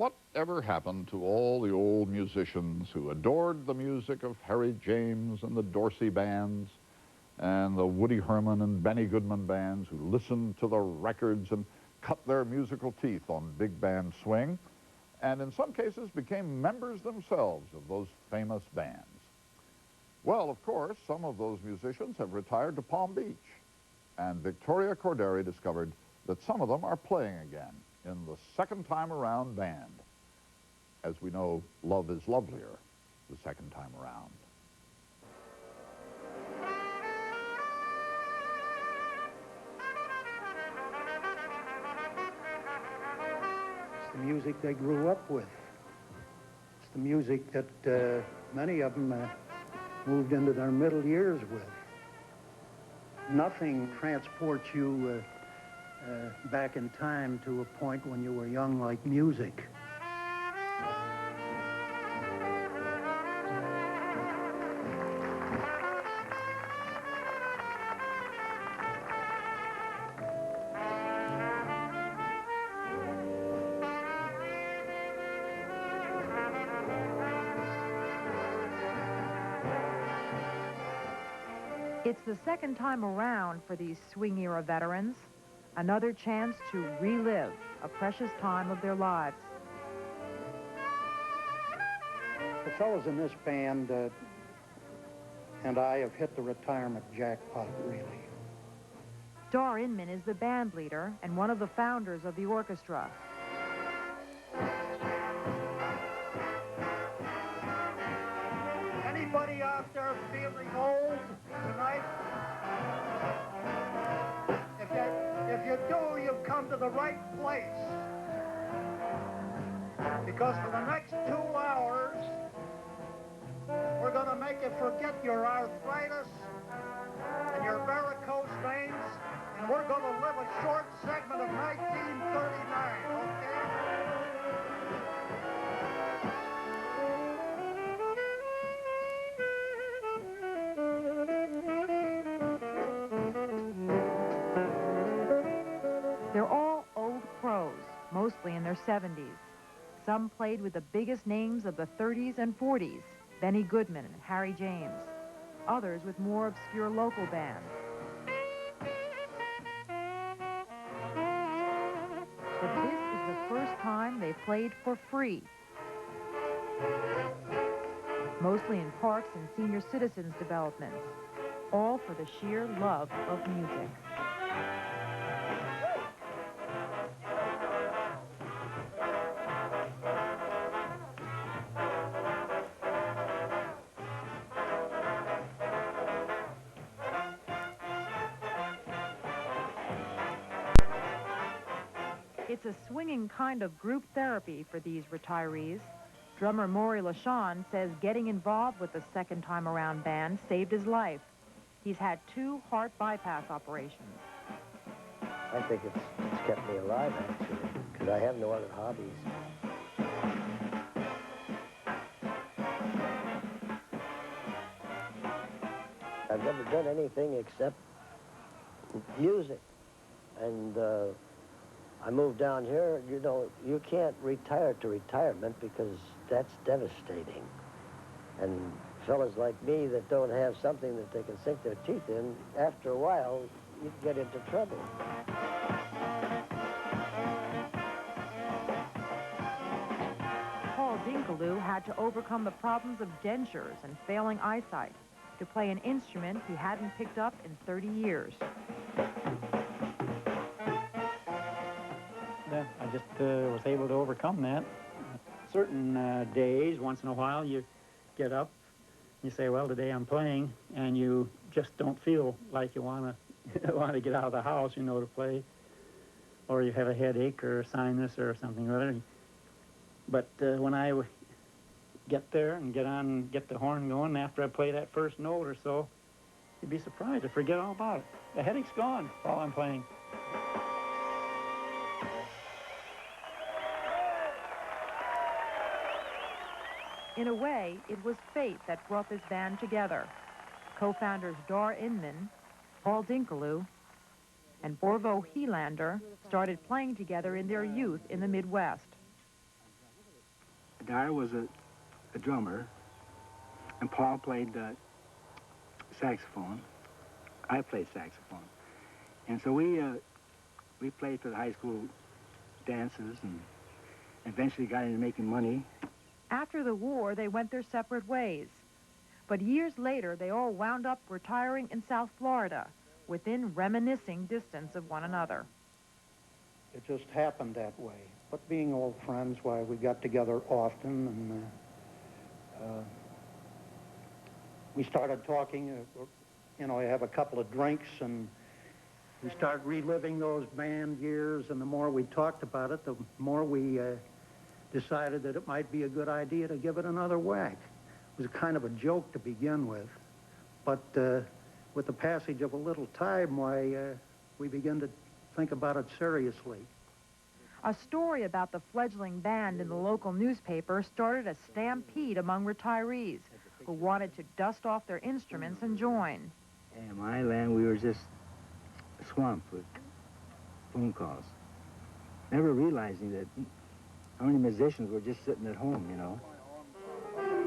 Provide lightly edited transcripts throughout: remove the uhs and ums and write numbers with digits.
Whatever happened to all the old musicians who adored the music of Harry James and the Dorsey bands and the Woody Herman and Benny Goodman bands, who listened to the records and cut their musical teeth on big band swing, and in some cases became members themselves of those famous bands? Well, of course, some of those musicians have retired to Palm Beach, and Victoria Corderi discovered that some of them are playing again in the second time around band. As we know, love is lovelier the second time around. It's the music they grew up with. It's the music that many of them moved into their middle years with. Nothing transports you back in time to a point when you were young like music. It's the second time around for these swing-era veterans. Another chance to relive a precious time of their lives. The fellows in this band and I have hit the retirement jackpot, really. Dar Inman is the band leader and one of the founders of the orchestra. Anybody out there feeling old tonight? If you do, you've come to the right place. Because for the next 2 hours, we're going to make you forget your arthritis and your varicose veins, and we're going to live a short segment of 1939, okay? They're all old pros, mostly in their 70s. Some played with the biggest names of the 30s and 40s, Benny Goodman and Harry James. Others with more obscure local bands. But this is the first time they played for free. Mostly in parks and senior citizens developments. All for the sheer love of music. It's a swinging kind of group therapy for these retirees. Drummer Maury LaShawn says getting involved with the second time around band saved his life. He's had 2 heart bypass operations. I think it's kept me alive, actually, because I have no other hobbies. I've never done anything except music. And I moved down here. You know, you can't retire to retirement because that's devastating. And fellas like me that don't have something that they can sink their teeth in, after a while, you get into trouble. Paul Dinkeloo had to overcome the problems of dentures and failing eyesight to play an instrument he hadn't picked up in 30 years. Yeah, I just was able to overcome that. Certain days, once in a while, you get up, you say, well, today I'm playing, and you just don't feel like you want to get out of the house, you know, to play, or you have a headache or a sinus or something or other. But when I get there and get the horn going, after I play that first note or so, you'd be surprised to forget all about it. The headache's gone while I'm playing. In a way, it was fate that brought this band together. Co-founders Dar Inman, Paul Dinkeloo, and Orvo Helander started playing together in their youth in the Midwest. Dar was a drummer, and Paul played saxophone. I played saxophone. And so we played for the high school dances and eventually got into making money. After the war, they went their separate ways. But years later, they all wound up retiring in South Florida, within reminiscing distance of one another. It just happened that way. But being old friends, why, we got together often, and we started talking, you know, have a couple of drinks, and we started reliving those band years, and the more we talked about it, the more we decided that it might be a good idea to give it another whack. It was kind of a joke to begin with, but with the passage of a little time, why, we began to think about it seriously. A story about the fledgling band in the local newspaper started a stampede among retirees who wanted to dust off their instruments and join. And my land, we were just swamped with phone calls, never realizing that how many musicians were just sitting at home, you know.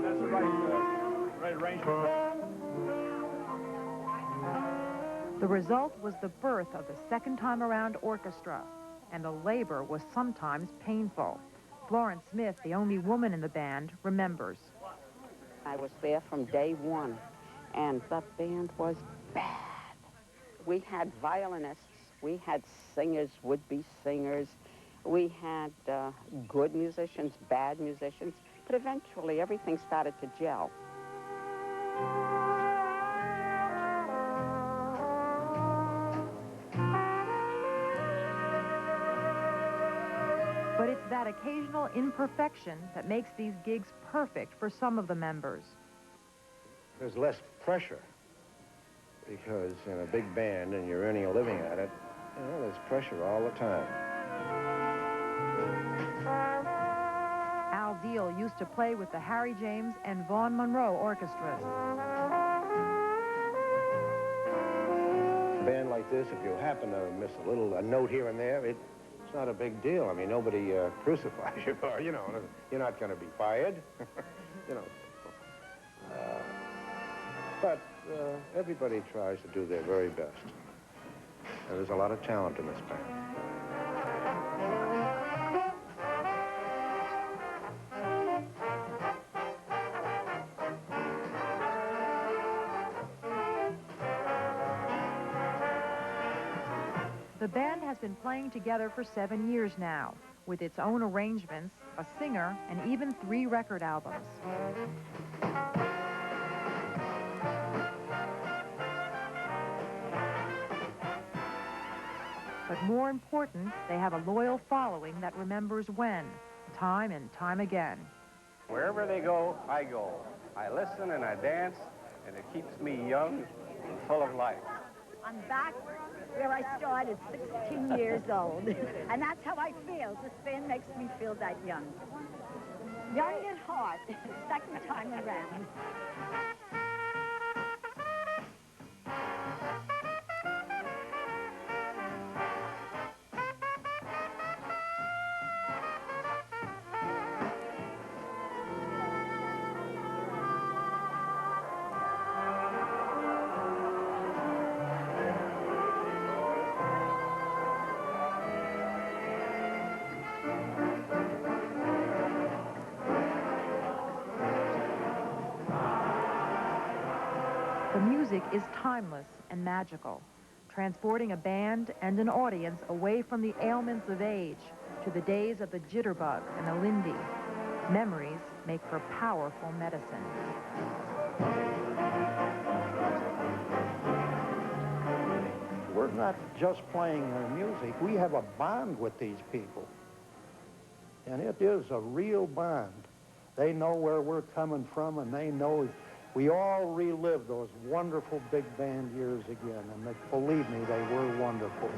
That's the right arrangement. The result was the birth of the second time around orchestra, and the labor was sometimes painful. Florence Smith, the only woman in the band, remembers. I was there from day one, and the band was bad. We had violinists, we had singers, would-be singers, we had good musicians, bad musicians, but eventually everything started to gel. But it's that occasional imperfection that makes these gigs perfect for some of the members. There's less pressure because in a big band and you're earning a living at it, you know, there's pressure all the time. Al Deal used to play with the Harry James and Vaughn Monroe orchestras. A band like this, if you happen to miss a note here and there, it's not a big deal. I mean, nobody crucifies you for, you know, you're not going to be fired, you know. But everybody tries to do their very best. And there's a lot of talent in this band. The band has been playing together for 7 years now, with its own arrangements, a singer, and even 3 record albums. But more important, they have a loyal following that remembers when, time and time again. Wherever they go, I go. I listen and I dance, and it keeps me young and full of life. I'm back where I started 16 years old. And that's how I feel. This band makes me feel that young. Young at heart, second time around. The music is timeless and magical, transporting a band and an audience away from the ailments of age to the days of the jitterbug and the lindy. Memories make for powerful medicine. We're not just playing their music. We have a bond with these people. And it is a real bond. They know where we're coming from, and they know we all relive those wonderful big band years again. And believe me, they were wonderful.